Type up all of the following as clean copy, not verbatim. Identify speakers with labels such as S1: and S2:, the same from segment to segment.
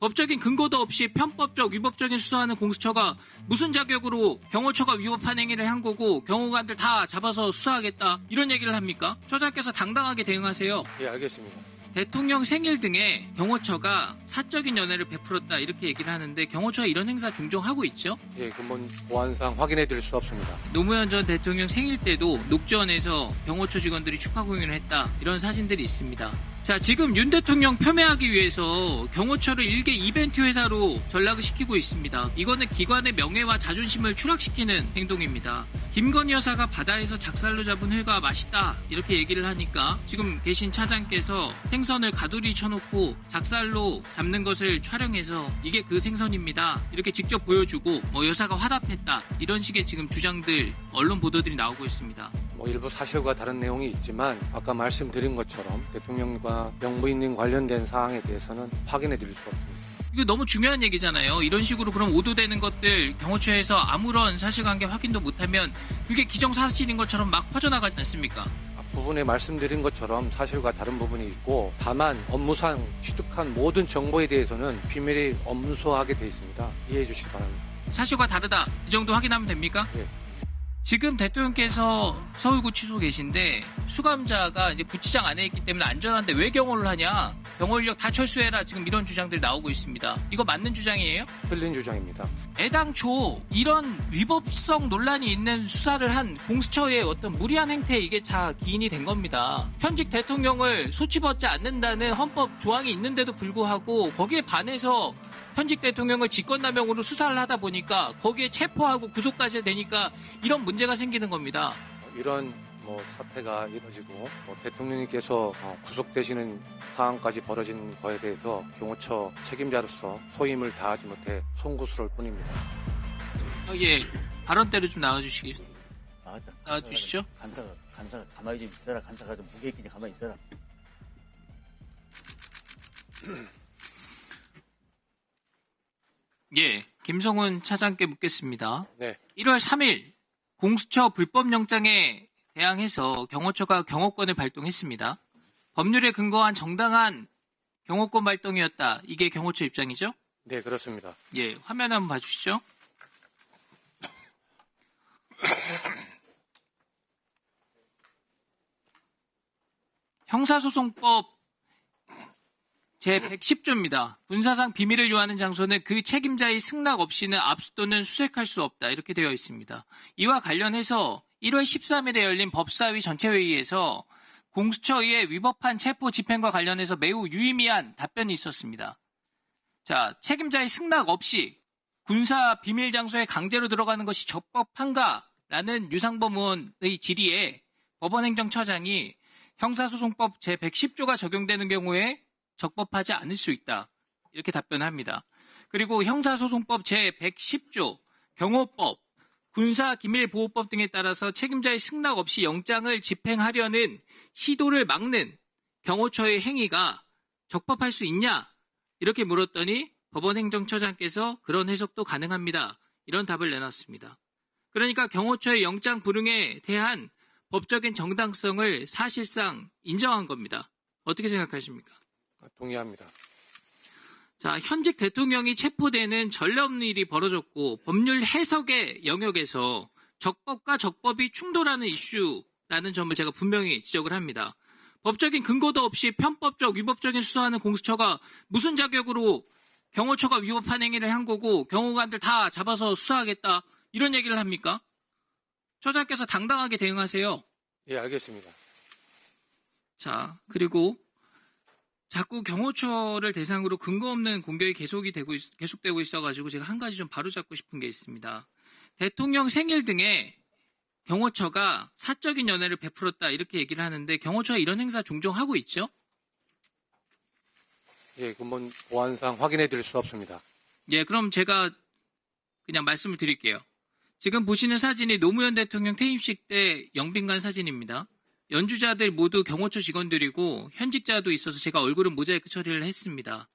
S1: 법적인 근거도 없이 편법적, 위법적인 수사하는 공수처가 무슨 자격으로 경호처가 위법한 행위를 한 거고 경호관들 다 잡아서 수사하겠다 이런 얘기를 합니까? 처장께서 당당하게 대응하세요.
S2: 예, 알겠습니다.
S1: 대통령 생일 등에 경호처가 사적인 연애를 베풀었다 이렇게 얘기를 하는데 경호처가 이런 행사 종종 하고 있죠?
S2: 예, 그건 보안상 확인해 드릴 수 없습니다.
S1: 노무현 전 대통령 생일 때도 녹전에서 경호처 직원들이 축하 공연을 했다 이런 사진들이 있습니다. 자, 지금 윤 대통령 폄훼하기 위해서 경호처를 일개 이벤트 회사로 전락을 시키고 있습니다. 이거는 기관의 명예와 자존심을 추락시키는 행동입니다. 김건희 여사가 바다에서 작살로 잡은 회가 맛있다 이렇게 얘기를 하니까 지금 계신 차장께서 생선을 가두리 쳐놓고 작살로 잡는 것을 촬영해서 이게 그 생선입니다 이렇게 직접 보여주고 여사가 화답했다 이런 식의 지금 주장들 언론 보도들이 나오고 있습니다.
S2: 일부 사실과 다른 내용이 있지만 아까 말씀드린 것처럼 대통령과 영부인님 관련된 사항에 대해서는 확인해 드릴 수가 없습니다.
S1: 이거 너무 중요한 얘기잖아요. 이런 식으로 그럼 오도되는 것들 경호처에서 아무런 사실관계 확인도 못하면 그게 기정사실인 것처럼 막 퍼져나가지 않습니까?
S2: 앞부분에 말씀드린 것처럼 사실과 다른 부분이 있고 다만 업무상 취득한 모든 정보에 대해서는 비밀이 엄수하게 돼 있습니다. 이해해 주시기 바랍니다.
S1: 사실과 다르다 이 정도 확인하면 됩니까?
S2: 예.
S1: 지금 대통령께서 서울구치소 계신데 수감자가 이제 구치장 안에 있기 때문에 안전한데 왜 경호를 하냐? 경호 인력 다 철수해라 지금 이런 주장들이 나오고 있습니다. 이거 맞는 주장이에요?
S2: 틀린 주장입니다.
S1: 애당초 이런 위법성 논란이 있는 수사를 한 공수처의 어떤 무리한 행태에 이게 다 기인이 된 겁니다. 현직 대통령을 소치받지 않는다는 헌법 조항이 있는데도 불구하고 거기에 반해서 현직 대통령을 직권남용으로 수사를 하다 보니까 거기에 체포하고 구속까지 되니까 이런 문제가 생기는 겁니다.
S2: 이런 사태가 이뤄지고 대통령님께서 구속되시는 상황까지 벌어진 거에 대해서 경호처 책임자로서 소임을 다하지 못해 송구스러울 뿐입니다.
S1: 예, 발언대로 좀 나와주시죠.
S3: 간사가 가만히 좀 있어라. 간사가 좀 무게 있게 가만히 있어라.
S1: 예, 김성훈 차장께 묻겠습니다.
S2: 네.
S1: 1월 3일 공수처 불법영장에 대항해서 경호처가 경호권을 발동했습니다. 법률에 근거한 정당한 경호권 발동이었다. 이게 경호처 입장이죠?
S2: 네, 그렇습니다.
S1: 예, 화면 한번 봐주시죠. 형사소송법 제110조입니다. 군사상 비밀을 요하는 장소는 그 책임자의 승낙 없이는 압수 또는 수색할 수 없다. 이렇게 되어 있습니다. 이와 관련해서 1월 13일에 열린 법사위 전체회의에서 공수처의 위법한 체포 집행과 관련해서 매우 유의미한 답변이 있었습니다. 자, 책임자의 승낙 없이 군사 비밀 장소에 강제로 들어가는 것이 적법한가라는 유상범 의원의 질의에 법원행정처장이 형사소송법 제110조가 적용되는 경우에 적법하지 않을 수 있다. 이렇게 답변합니다. 그리고 형사소송법 제110조, 경호법, 군사기밀보호법 등에 따라서 책임자의 승낙 없이 영장을 집행하려는 시도를 막는 경호처의 행위가 적법할 수 있냐? 이렇게 물었더니 법원행정처장께서 그런 해석도 가능합니다. 이런 답을 내놨습니다. 그러니까 경호처의 영장 불응에 대한 법적인 정당성을 사실상 인정한 겁니다. 어떻게 생각하십니까?
S2: 동의합니다.
S1: 자, 현직 대통령이 체포되는 전례 없는 일이 벌어졌고 법률 해석의 영역에서 적법과 적법이 충돌하는 이슈라는 점을 제가 분명히 지적을 합니다. 법적인 근거도 없이 편법적, 위법적인 수사하는 공수처가 무슨 자격으로 경호처가 위법한 행위를 한 거고 경호관들 다 잡아서 수사하겠다 이런 얘기를 합니까? 처장께서 당당하게 대응하세요.
S2: 예, 알겠습니다.
S1: 자, 그리고 자꾸 경호처를 대상으로 근거 없는 공격이 계속되고 있어가지고 제가 한 가지 좀 바로잡고 싶은 게 있습니다. 대통령 생일 등에 경호처가 사적인 연애를 베풀었다 이렇게 얘기를 하는데 경호처가 이런 행사 종종 하고 있죠?
S2: 예, 그건 보안상 확인해 드릴 수 없습니다.
S1: 예, 그럼 제가 그냥 말씀을 드릴게요. 지금 보시는 사진이 노무현 대통령 퇴임식 때 영빈관 사진입니다. 연주자들 모두 경호처 직원들이고 현직자도 있어서 제가 얼굴은 모자이크 처리를 했습니다.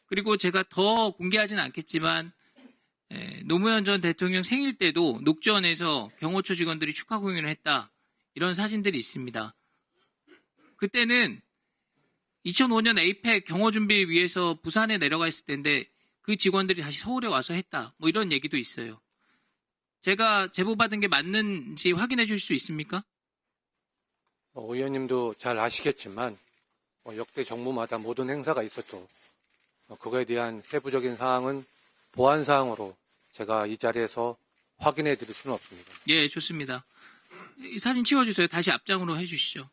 S1: 그리고 제가 더 공개하지는 않겠지만 노무현 전 대통령 생일 때도 녹전에서 경호처 직원들이 축하 공연을 했다. 이런 사진들이 있습니다. 그때는 2005년 에이펙 경호 준비 위해서 부산에 내려가 있을 때인데 그 직원들이 다시 서울에 와서 했다. 뭐 이런 얘기도 있어요. 제가 제보받은 게 맞는지 확인해 주실 수 있습니까?
S2: 의원님도 잘 아시겠지만 역대 정부마다 모든 행사가 있었죠. 그거에 대한 세부적인 사항은 보안 사항으로 제가 이 자리에서 확인해 드릴 수는 없습니다.
S1: 예, 좋습니다. 이 사진 치워주세요. 다시 앞장으로 해주시죠.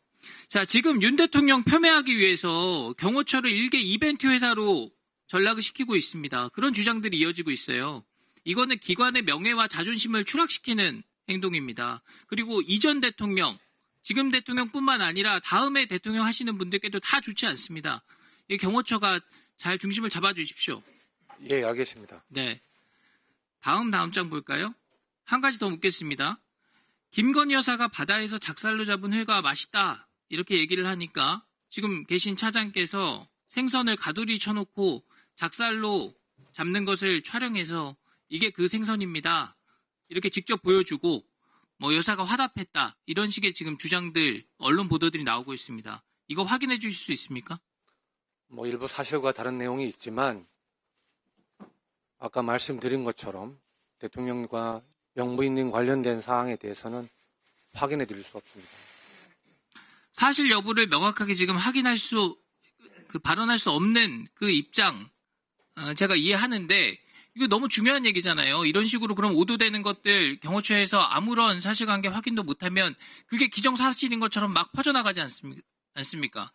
S1: 자, 지금 윤 대통령 폄훼하기 위해서 경호처를 일개 이벤트 회사로 전락을 시키고 있습니다. 그런 주장들이 이어지고 있어요. 이거는 기관의 명예와 자존심을 추락시키는 행동입니다. 그리고 이전 대통령, 지금 대통령뿐만 아니라 다음에 대통령 하시는 분들께도 다 좋지 않습니다. 이 경호처가 잘 중심을 잡아주십시오.
S2: 예, 알겠습니다.
S1: 네. 다음 장 볼까요? 한 가지 더 묻겠습니다. 김건희 여사가 바다에서 작살로 잡은 회가 맛있다 이렇게 얘기를 하니까 지금 계신 차장께서 생선을 가두리 쳐놓고 작살로 잡는 것을 촬영해서 이게 그 생선입니다. 이렇게 직접 보여주고 뭐 여사가 화답했다 이런 식의 지금 주장들 언론 보도들이 나오고 있습니다. 이거 확인해 주실 수 있습니까?
S2: 일부 사실과 다른 내용이 있지만 아까 말씀드린 것처럼 대통령과 영부인님 관련된 사항에 대해서는 확인해 드릴 수 없습니다.
S1: 사실 여부를 명확하게 지금 발언할 수 없는 그 입장 제가 이해하는데 이거 너무 중요한 얘기잖아요. 이런 식으로 그럼 오도되는 것들 경호처에서 아무런 사실관계 확인도 못하면 그게 기정사실인 것처럼 막 퍼져나가지 않습니까?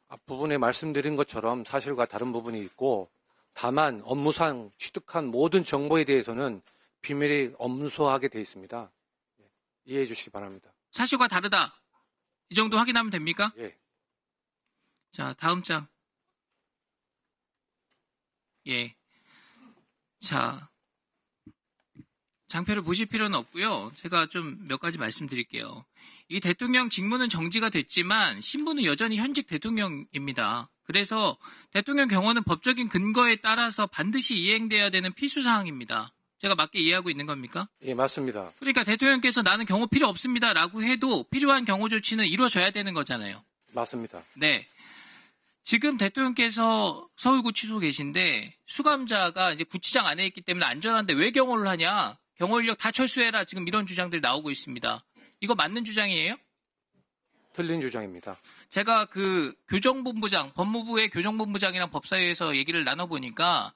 S2: 앞부분에 말씀드린 것처럼 사실과 다른 부분이 있고 다만 업무상 취득한 모든 정보에 대해서는 비밀이 엄수하게 돼 있습니다. 이해해 주시기 바랍니다.
S1: 사실과 다르다. 이 정도 확인하면 됩니까?
S2: 예.
S1: 자, 다음 장. 예. 자, 장표를 보실 필요는 없고요. 제가 좀 몇 가지 말씀드릴게요. 이 대통령 직무는 정지가 됐지만 신분은 여전히 현직 대통령입니다. 그래서 대통령 경호는 법적인 근거에 따라서 반드시 이행돼야 되는 필수사항입니다. 제가 맞게 이해하고 있는 겁니까?
S2: 예, 맞습니다.
S1: 그러니까 대통령께서 나는 경호 필요 없습니다라고 해도 필요한 경호 조치는 이루어져야 되는 거잖아요.
S2: 맞습니다.
S1: 네. 지금 대통령께서 서울구치소 계신데 수감자가 이제 구치장 안에 있기 때문에 안전한데 왜 경호를 하냐? 경호 인력 다 철수해라. 지금 이런 주장들이 나오고 있습니다. 이거 맞는 주장이에요?
S2: 틀린 주장입니다.
S1: 제가 그 교정본부장, 법무부의 교정본부장이랑 법사위에서 얘기를 나눠보니까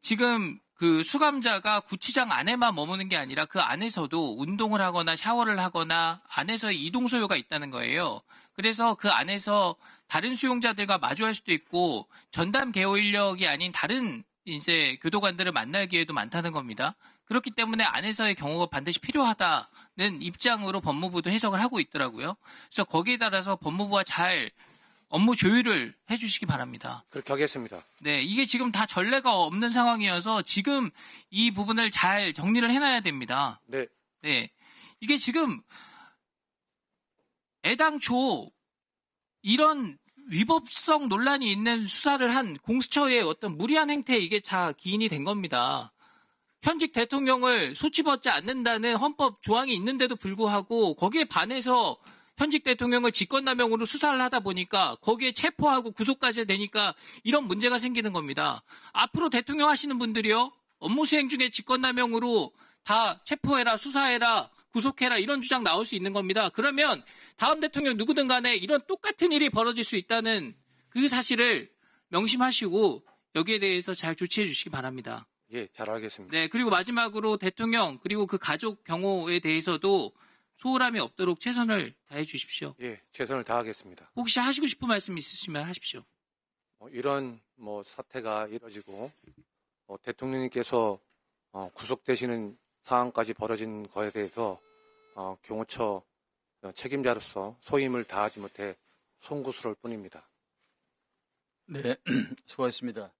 S1: 지금 그 수감자가 구치장 안에만 머무는 게 아니라 그 안에서도 운동을 하거나 샤워를 하거나 안에서의 이동 소요가 있다는 거예요. 그래서 그 안에서 다른 수용자들과 마주할 수도 있고 전담 개호 인력이 아닌 다른 이제 교도관들을 만날 기회도 많다는 겁니다. 그렇기 때문에 안에서의 경호가 반드시 필요하다는 입장으로 법무부도 해석을 하고 있더라고요. 그래서 거기에 따라서 법무부와 잘 업무 조율을 해주시기 바랍니다.
S2: 그렇게 하겠습니다.
S1: 네, 이게 지금 다 전례가 없는 상황이어서 지금 이 부분을 잘 정리를 해놔야 됩니다.
S2: 네.
S1: 네, 이게 지금 애당초 이런 위법성 논란이 있는 수사를 한 공수처의 어떤 무리한 행태에 이게 다 기인이 된 겁니다. 현직 대통령을 소치받지 않는다는 헌법 조항이 있는데도 불구하고 거기에 반해서 현직 대통령을 직권남용으로 수사를 하다 보니까 거기에 체포하고 구속까지 되니까 이런 문제가 생기는 겁니다. 앞으로 대통령 하시는 분들이요. 업무 수행 중에 직권남용으로 다 체포해라, 수사해라, 구속해라 이런 주장 나올 수 있는 겁니다. 그러면 다음 대통령 누구든 간에 이런 똑같은 일이 벌어질 수 있다는 그 사실을 명심하시고 여기에 대해서 잘 조치해 주시기 바랍니다.
S2: 예, 잘 알겠습니다.
S1: 네, 그리고 마지막으로 대통령 그리고 그 가족 경호에 대해서도 소홀함이 없도록 최선을 다해 주십시오.
S2: 예, 최선을 다하겠습니다.
S1: 혹시 하시고 싶은 말씀 있으시면 하십시오.
S2: 이런 사태가 이뤄지고 대통령님께서 구속되시는 상황까지 벌어진 거에 대해서 경호처 책임자로서 소임을 다하지 못해 송구스러울 뿐입니다.
S3: 네, 수고하셨습니다.